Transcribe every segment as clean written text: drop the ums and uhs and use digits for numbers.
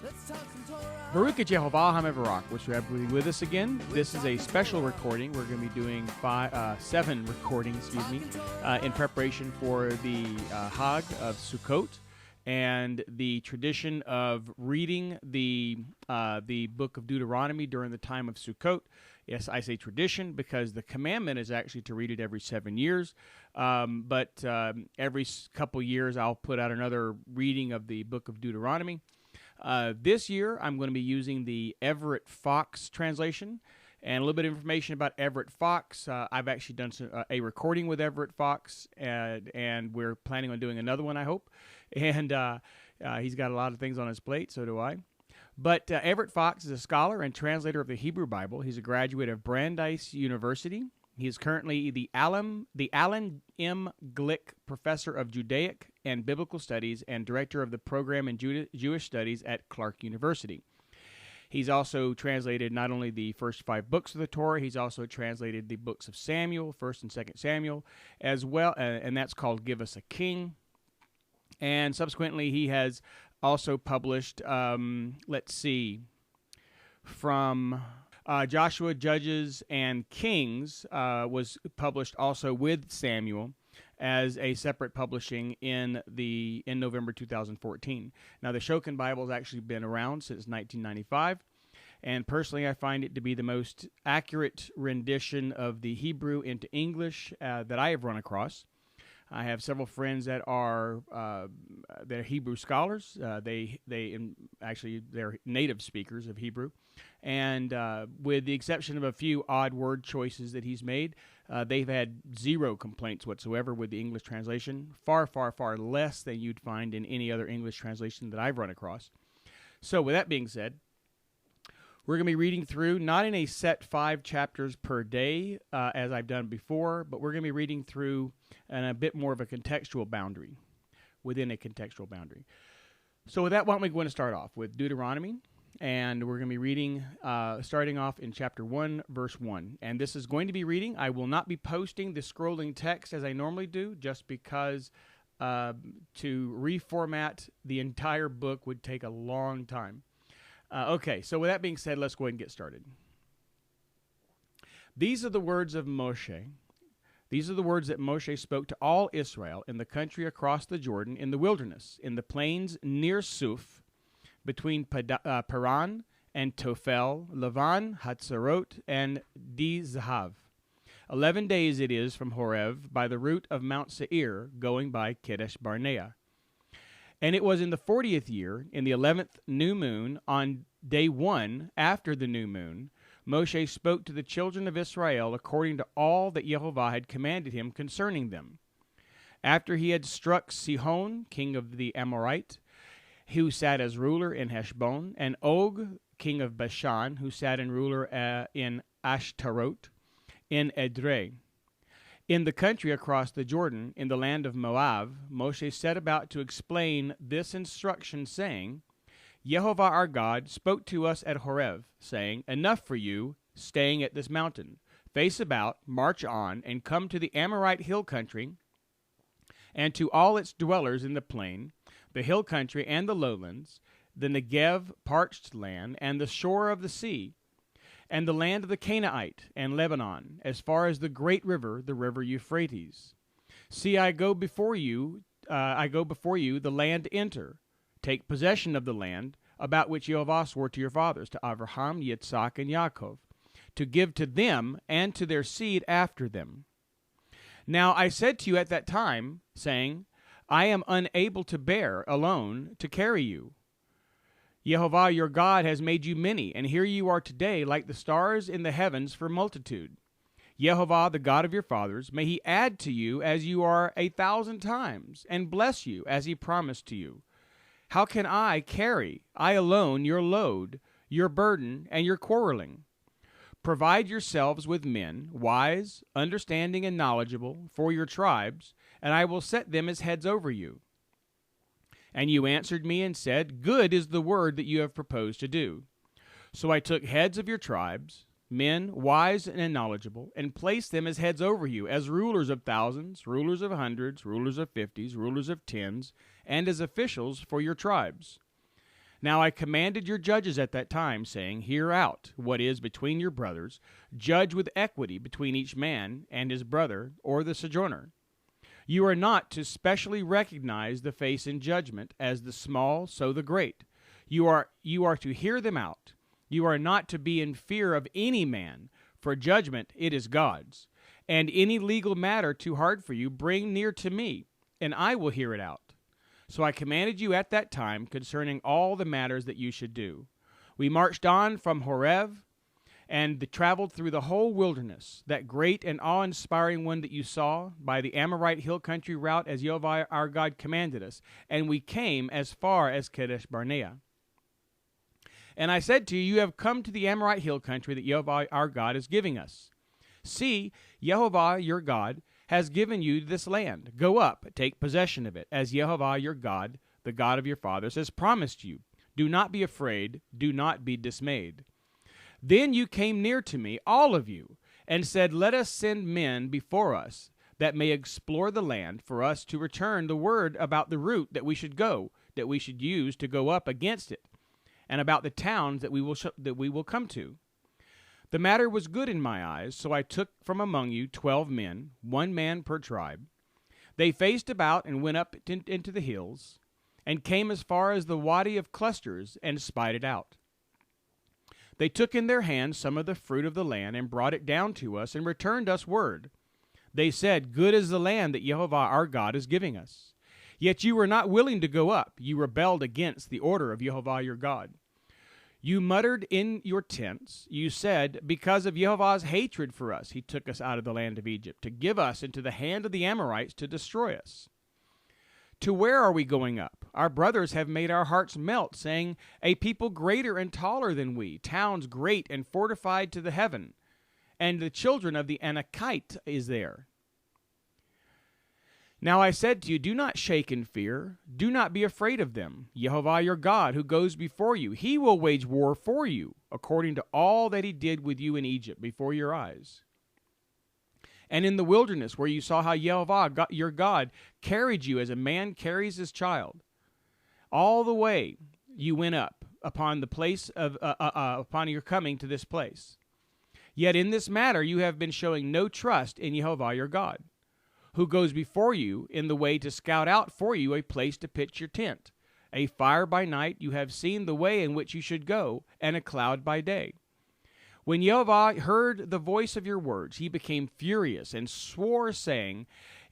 Let's talk some Torah. Baruch Yehovah HaMevorach, which we have with us again. This is a special recording. We're going to be doing 7 recordings, in preparation for the Hag of Sukkot and the tradition of reading the book of Deuteronomy during the time of Sukkot. Yes, I say tradition because the commandment is actually to read it every 7 years. But every couple years I'll put out another reading of the book of Deuteronomy. This year, I'm going to be using the Everett Fox translation. And a little bit of information about Everett Fox. I've actually done a recording with Everett Fox, and we're planning on doing another one, I hope. And he's got a lot of things on his plate, so do I. But Everett Fox is a scholar and translator of the Hebrew Bible. He's a graduate of Brandeis University. He is currently the Alan M. Glick Professor of Judaic and Biblical Studies and Director of the Program in Jewish Studies at Clark University. He's also translated not only the first 5 books of the Torah, he's also translated the books of Samuel, 1st and 2nd Samuel, as well, and that's called Give Us a King. And subsequently, he has also published, from Joshua, Judges, and Kings was published also with Samuel as a separate publishing in November 2014. Now, the Shokin Bible has actually been around since 1995, and personally, I find it to be the most accurate rendition of the Hebrew into English that I have run across. I have several friends that are they're Hebrew scholars. They're native speakers of Hebrew, and with the exception of a few odd word choices that he's made, they've had zero complaints whatsoever with the English translation. Far, far, far less than you'd find in any other English translation that I've run across. So, with that being said, we're going to be reading through, not in a set 5 chapters per day, as I've done before, but we're going to be reading through in a bit more of a contextual boundary, within a contextual boundary. So with that, why don't we go and start off with Deuteronomy, and we're going to be reading, starting off in chapter 1, verse 1. And this is going to be reading. I will not be posting the scrolling text as I normally do, just because to reformat the entire book would take a long time. Okay, so with that being said, let's go ahead and get started. These are the words of Moshe. These are the words that Moshe spoke to all Israel in the country across the Jordan, in the wilderness, in the plains near Suf, between Paran and Tophel, Lavan, Hatzerot, and Di-Zahav. 11 days it is from Horeb by the route of Mount Seir, going by Kadesh Barnea. And it was in the 40th year, in the 11th new moon, on day 1 after the new moon, Moshe spoke to the children of Israel according to all that Yehovah had commanded him concerning them. After he had struck Sihon, king of the Amorite, who sat as ruler in Heshbon, and Og, king of Bashan, who sat in ruler in Ashtaroth, in Edrei. In the country across the Jordan, in the land of Moab, Moshe set about to explain this instruction, saying, Yehovah our God spoke to us at Horeb, saying, Enough for you, staying at this mountain. Face about, march on, and come to the Amorite hill country, and to all its dwellers in the plain, the hill country and the lowlands, the Negev parched land, and the shore of the sea, and the land of the Canaanite and Lebanon, as far as the great river, the river Euphrates. See, I go before you, the land to enter. Take possession of the land, about which Yehovah swore to your fathers, to Abraham, Yitzhak, and Yaakov, to give to them and to their seed after them. Now I said to you at that time, saying, I am unable to bear alone to carry you. Yehovah your God has made you many, and here you are today like the stars in the heavens for multitude. Yehovah, the God of your fathers, may he add to you as you are 1,000 times, and bless you as he promised to you. How can I carry, I alone, your load, your burden, and your quarreling? Provide yourselves with men, wise, understanding, and knowledgeable, for your tribes, and I will set them as heads over you. And you answered me and said, Good is the word that you have proposed to do. So I took heads of your tribes, men wise and knowledgeable, and placed them as heads over you, as rulers of thousands, rulers of hundreds, rulers of fifties, rulers of tens, and as officials for your tribes. Now I commanded your judges at that time, saying, hear out what is between your brothers, judge with equity between each man and his brother, or the sojourner. You are not to specially recognize the face in judgment, as the small, so the great. You are to hear them out. You are not to be in fear of any man, for judgment it is God's. And any legal matter too hard for you, bring near to me, and I will hear it out. So I commanded you at that time concerning all the matters that you should do. We marched on from Horeb, and traveled through the whole wilderness, that great and awe-inspiring one that you saw, by the Amorite hill country route as Jehovah our God commanded us, and we came as far as Kadesh Barnea. And I said to you, you have come to the Amorite hill country that Jehovah our God is giving us. See, Jehovah your God has given you this land. Go up, take possession of it, as Jehovah your God, the God of your fathers, has promised you. Do not be afraid, do not be dismayed. Then you came near to me, all of you, and said, let us send men before us, that may explore the land, for us to return the word about the route that we should go, that we should use to go up against it, and about the towns that we will come to. The matter was good in my eyes, so I took from among you 12 men, 1 man per tribe. They faced about and went up into the hills, and came as far as the Wadi of Clusters, and spied it out. They took in their hands some of the fruit of the land, and brought it down to us, and returned us word. They said, good is the land that Jehovah our God is giving us. Yet you were not willing to go up. You rebelled against the order of Jehovah your God. You muttered in your tents. You said, because of Jehovah's hatred for us, he took us out of the land of Egypt, to give us into the hand of the Amorites to destroy us. To where are we going up? Our brothers have made our hearts melt, saying, a people greater and taller than we, towns great and fortified to the heaven, and the children of the Anakite is there. Now I said to you, do not shake in fear, do not be afraid of them. Jehovah your God, who goes before you, he will wage war for you, according to all that he did with you in Egypt before your eyes. And in the wilderness, where you saw how Jehovah your God carried you as a man carries his child, all the way you went up upon the place of upon your coming to this place. Yet in this matter you have been showing no trust in Jehovah your God, who goes before you in the way to scout out for you a place to pitch your tent. A fire by night, you have seen the way in which you should go, and a cloud by day. When Jehovah heard the voice of your words, he became furious and swore, saying,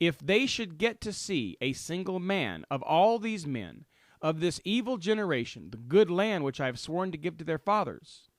if they should get to see a single man of all these men, of this evil generation, the good land which I have sworn to give to their fathers,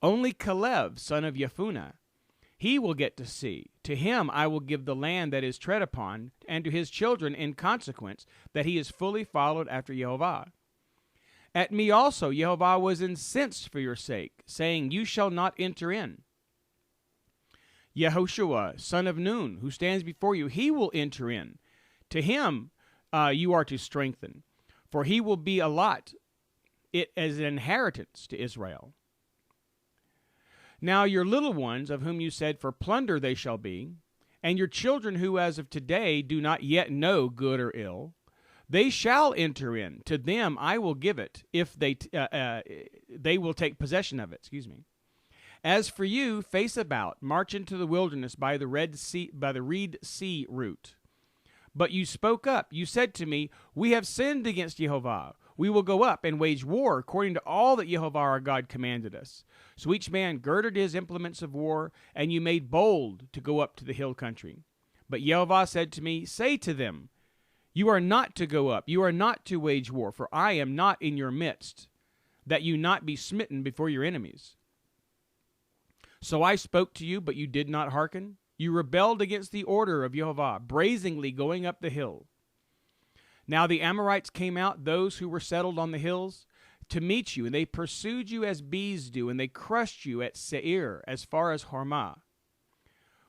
only Caleb, son of Jephunneh, he will get to see. To him I will give the land that is tread upon, and to his children in consequence that he is fully followed after Jehovah. At me also Jehovah was incensed for your sake, saying, you shall not enter in. Yehoshua, son of Nun, who stands before you, he will enter in. To him you are to strengthen, for he will be allot it as an inheritance to Israel. Now your little ones, of whom you said, for plunder they shall be, and your children who as of today do not yet know good or ill, they shall enter in. To them I will give it, if they will take possession of it. As for you, face about, march into the wilderness by the Reed Sea route. But you spoke up. You said to me, we have sinned against Jehovah. We will go up and wage war according to all that Jehovah our God commanded us. So each man girded his implements of war, and you made bold to go up to the hill country. But Jehovah said to me, say to them, you are not to go up, you are not to wage war, for I am not in your midst, that you not be smitten before your enemies. So I spoke to you, but you did not hearken. You rebelled against the order of Jehovah, brazenly going up the hill. Now the Amorites came out, those who were settled on the hills, to meet you, and they pursued you as bees do, and they crushed you at Seir, as far as Hormah.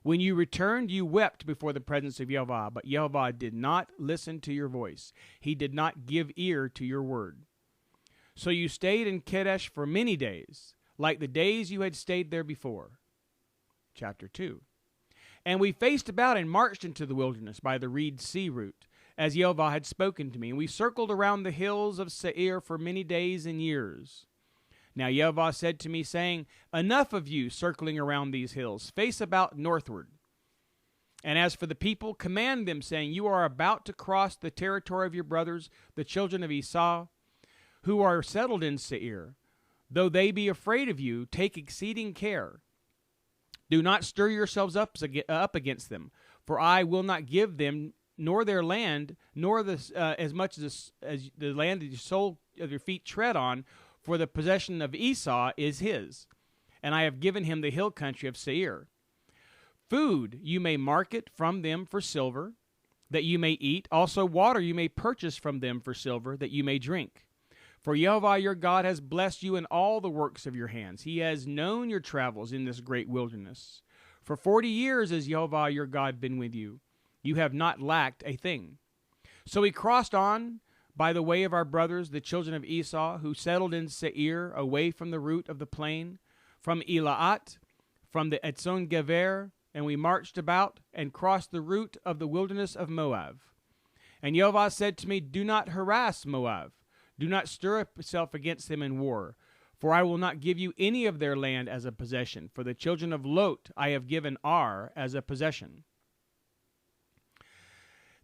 When you returned, you wept before the presence of Jehovah, but Jehovah did not listen to your voice. He did not give ear to your word. So you stayed in Kadesh for many days. like the days you had stayed there before. Chapter 2. And we faced about and marched into the wilderness by the Reed Sea route, as Yehovah had spoken to me. And we circled around the hills of Seir for many days and years. Now Yehovah said to me, saying, enough of you circling around these hills. Face about northward. And as for the people, command them, saying, you are about to cross the territory of your brothers, the children of Esau, who are settled in Seir. Though they be afraid of you, take exceeding care. Do not stir yourselves up against them, for I will not give them nor their land, nor as much as the land that your sole of your feet tread on, for the possession of Esau is his, and I have given him the hill country of Seir. Food you may market from them for silver, that you may eat. Also water you may purchase from them for silver, that you may drink. For Yehovah your God has blessed you in all the works of your hands. He has known your travels in this great wilderness. For 40 years has Yehovah your God been with you. You have not lacked a thing. So we crossed on by the way of our brothers, the children of Esau, who settled in Seir, away from the root of the plain, from Elaat, from the Etzon Gever, and we marched about and crossed the route of the wilderness of Moab. And Yehovah said to me, do not harass Moab. Do not stir up yourself against them in war, for I will not give you any of their land as a possession. For the children of Lot I have given Ar as a possession.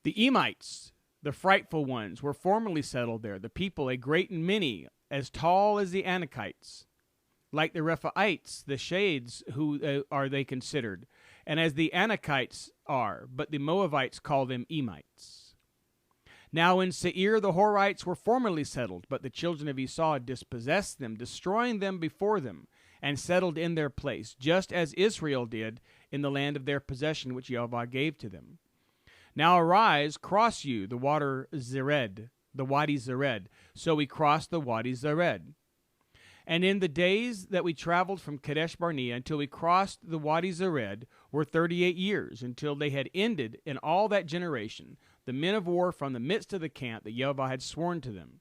The Emites, the frightful ones, were formerly settled there, the people a great and many, as tall as the Anakites. Like the Rephaites, the shades who are they considered, and as the Anakites are, but the Moabites call them Emites. Now in Seir the Horites were formerly settled, but the children of Esau dispossessed them, destroying them before them, and settled in their place, just as Israel did in the land of their possession which Yehovah gave to them. Now arise, cross you the water Zered, the Wadi Zered. So we crossed the Wadi Zered. And in the days that we traveled from Kadesh Barnea until we crossed the Wadi Zered were 38 years, until they had ended in all that generation the men of war from the midst of the camp that Yehovah had sworn to them.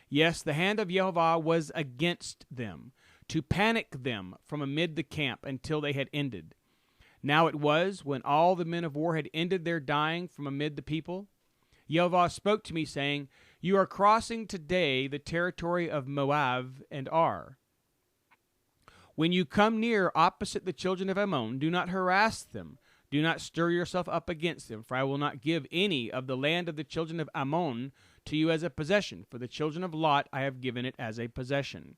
Yes, the hand of Yehovah was against them, to panic them from amid the camp until they had ended. Now it was, when all the men of war had ended their dying from amid the people, Yehovah spoke to me, saying, you are crossing today the territory of Moab and Ar. When you come near opposite the children of Ammon, do not harass them. Do not stir yourself up against them, for I will not give any of the land of the children of Ammon to you as a possession. For the children of Lot I have given it as a possession.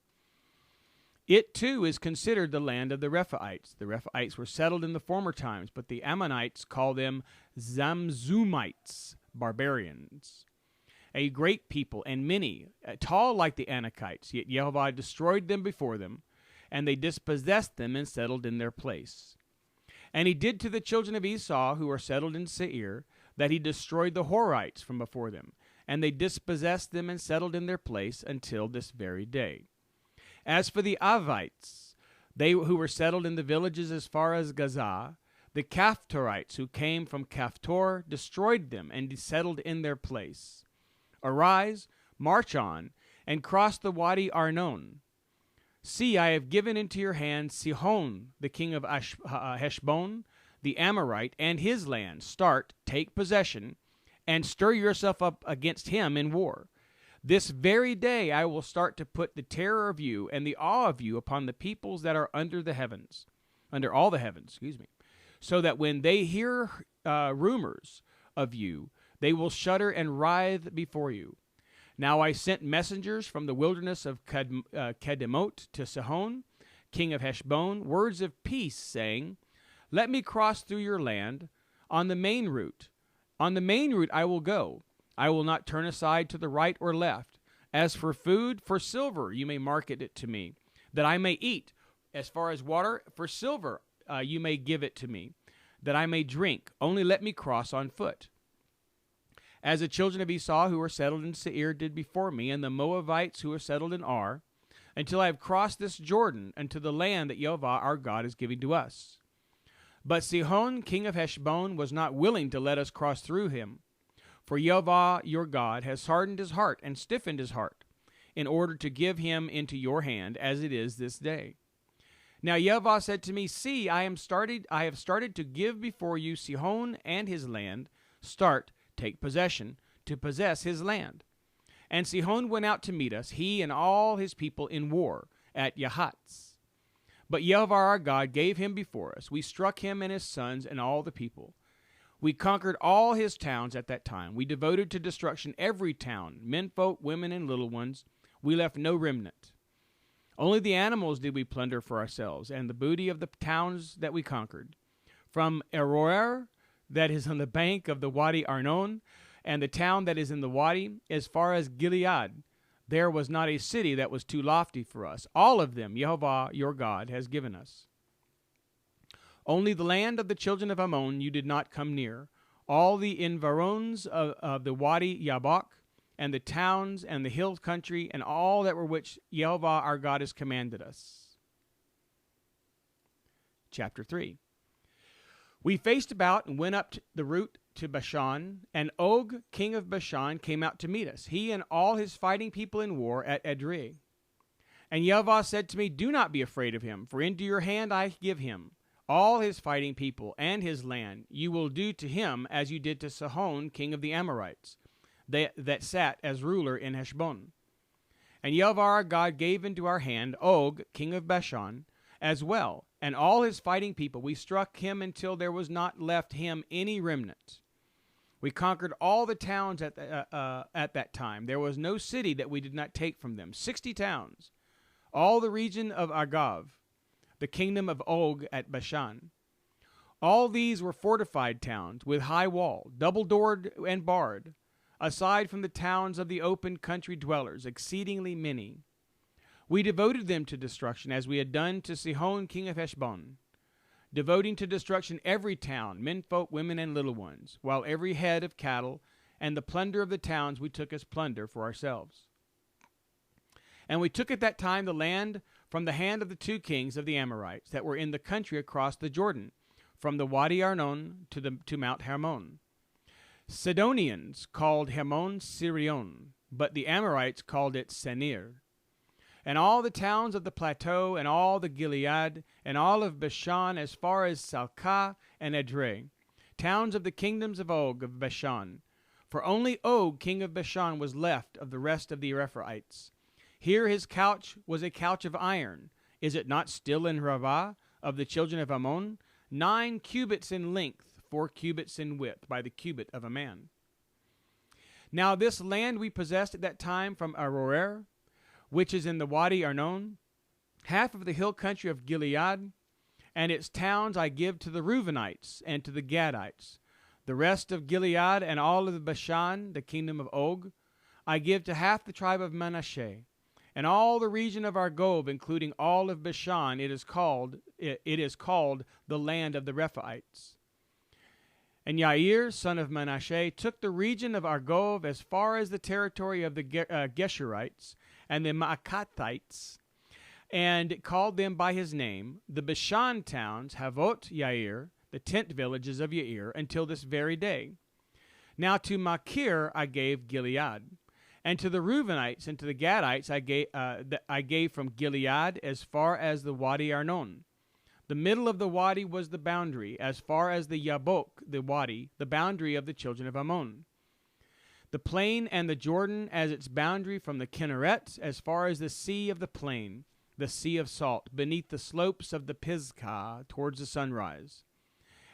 It too is considered the land of the Rephaites. The Rephaites were settled in the former times, but the Ammonites call them Zamzumites, barbarians. A great people and many, tall like the Anakites, yet Yehovah destroyed them before them, and they dispossessed them and settled in their place. And he did to the children of Esau, who are settled in Seir, that he destroyed the Horites from before them, and they dispossessed them and settled in their place until this very day. As for the Avites, they who were settled in the villages as far as Gaza, the Caphtorites who came from Caphtor destroyed them and settled in their place. Arise, march on, and cross the Wadi Arnon. See, I have given into your hand Sihon, the king of Heshbon, the Amorite, and his land. Start, take possession, and stir yourself up against him in war. This very day I will start to put the terror of you and the awe of you upon the peoples that are under all the heavens, so that when they hear rumors of you, they will shudder and writhe before you. Now I sent messengers from the wilderness of Kedemot to Sihon, king of Heshbon, words of peace, saying, let me cross through your land on the main route. On the main route I will go. I will not turn aside to the right or left. As for food, for silver you may market it to me, that I may eat. As far as water, for silver you may give it to me, that I may drink. Only let me cross on foot. As the children of Esau who are settled in Seir did before me, and the Moabites who are settled in Ar, until I have crossed this Jordan unto the land that Yehovah our God is giving to us. But Sihon, king of Heshbon, was not willing to let us cross through him. For Yehovah your God has hardened his heart and stiffened his heart, in order to give him into your hand, as it is this day. Now Yehovah said to me, See, I have started to give before you Sihon and his land. Take possession, to possess his land. And Sihon went out to meet us, he and all his people in war, at Yahatz. But Yehovah our God gave him before us. We struck him and his sons and all the people. We conquered all his towns at that time. We devoted to destruction every town, menfolk, women, and little ones. We left no remnant. Only the animals did we plunder for ourselves, and the booty of the towns that we conquered. From Aroer, that is on the bank of the Wadi Arnon, and the town that is in the Wadi, as far as Gilead, there was not a city that was too lofty for us. All of them Yehovah your God has given us. Only the land of the children of Ammon you did not come near. All the environs of the Wadi Yabok, and the towns and the hill country, and all that were which Yehovah our God has commanded us. Chapter 3. We faced about and went up the route to Bashan, and Og, king of Bashan, came out to meet us, he and all his fighting people in war at Edrei. And Yehovah said to me, Do not be afraid of him, for into your hand I give him, all his fighting people and his land. You will do to him as you did to Sihon, king of the Amorites, that sat as ruler in Heshbon. And Yehovah our God gave into our hand Og, king of Bashan, as well, and all his fighting people. We struck him until there was not left him any remnant. We conquered all the towns at that time. There was no city that we did not take from them. 60 towns. All the region of Argob, the kingdom of Og at Bashan. All these were fortified towns with high wall, double-doored and barred, aside from the towns of the open country dwellers, exceedingly many. We devoted them to destruction, as we had done to Sihon, king of Heshbon, devoting to destruction every town, menfolk, women, and little ones, while every head of cattle and the plunder of the towns we took as plunder for ourselves. And we took at that time the land from the hand of the 2 kings of the Amorites that were in the country across the Jordan, from the Wadi Arnon to Mount Hermon. Sidonians called Hermon Sirion, but the Amorites called it Senir. And all the towns of the plateau, and all the Gilead, and all of Bashan as far as Salcah and Edrei, towns of the kingdoms of Og of Bashan. For only Og, king of Bashan, was left of the rest of the Rephaites. Here his couch was a couch of iron. Is it not still in Ravah of the children of Ammon? 9 cubits in length, 4 cubits in width, by the cubit of a man. Now this land we possessed at that time from Aroer, which is in the Wadi Arnon, half of the hill country of Gilead, and its towns I give to the Reubenites and to the Gadites. The rest of Gilead and all of Bashan, the kingdom of Og, I give to half the tribe of Manasseh. And all the region of Argob, including all of Bashan, it is called the land of the Rephaites. And Yair, son of Manasseh, took the region of Argob as far as the territory of the Geshurites and the Maacathites, and called them by his name, the Bashan towns, Havot Yair, the tent villages of Yair, until this very day. Now to Machir I gave Gilead, and to the Reubenites and to the Gadites I gave from Gilead as far as the Wadi Arnon. The middle of the wadi was the boundary, as far as the Yabok, the wadi, the boundary of the children of Ammon. The plain and the Jordan as its boundary, from the Kinneret as far as the sea of the plain, the sea of salt, beneath the slopes of the Pisgah towards the sunrise.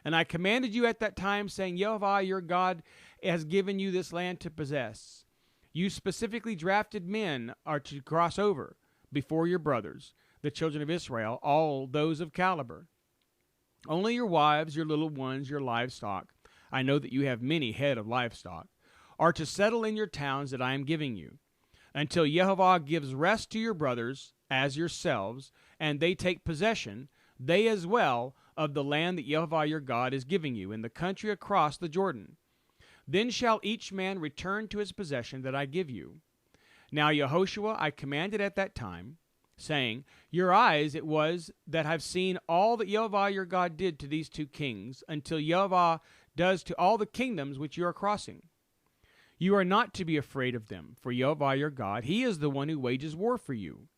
And I commanded you at that time, saying, Yehovah your God has given you this land to possess. You specifically drafted men are to cross over before your brothers, the children of Israel, all those of caliber. Only your wives, your little ones, your livestock, I know that you have many head of livestock, are to settle in your towns that I am giving you, until Yehovah gives rest to your brothers as yourselves, and they take possession, they as well, of the land that Yehovah your God is giving you, in the country across the Jordan. Then shall each man return to his possession that I give you. Now Yehoshua I commanded at that time, saying, Your eyes it was that have seen all that Yehovah your God did to these 2 kings, until Yehovah does to all the kingdoms which you are crossing. You are not to be afraid of them, for Yehovah your God, he is the one who wages war for you.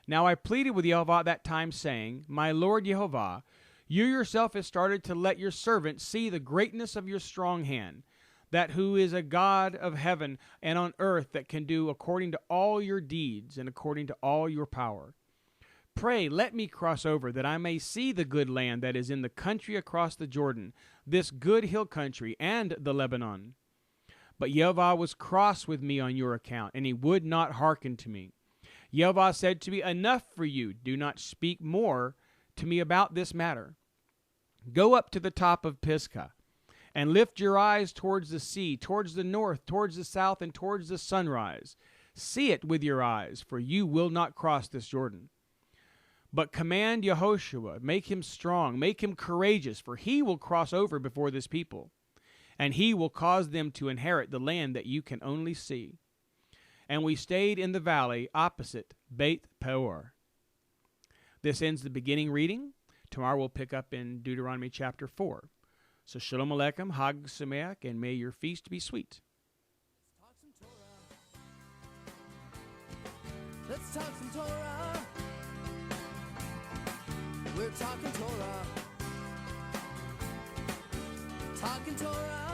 Now I pleaded with Yehovah at that time, saying, My Lord Yehovah, you yourself have started to let your servant see the greatness of your strong hand, that who is a God of heaven and on earth that can do according to all your deeds and according to all your power. Pray, let me cross over, that I may see the good land that is in the country across the Jordan, this good hill country, and the Lebanon. But Yehovah was cross with me on your account, and he would not hearken to me. Yehovah said to me, Enough for you, do not speak more to me about this matter. Go up to the top of Pisgah, and lift your eyes towards the sea, towards the north, towards the south, and towards the sunrise. See it with your eyes, for you will not cross this Jordan. But command Yehoshua, make him strong, make him courageous, for he will cross over before this people, and he will cause them to inherit the land that you can only see. And we stayed in the valley opposite Beit Peor. This ends the beginning reading. Tomorrow we'll pick up in Deuteronomy chapter 4. So Shalom Aleichem, Hag Sameach, and may your feast be sweet. Let's talk some Torah. We're talking Torah. Talking Torah.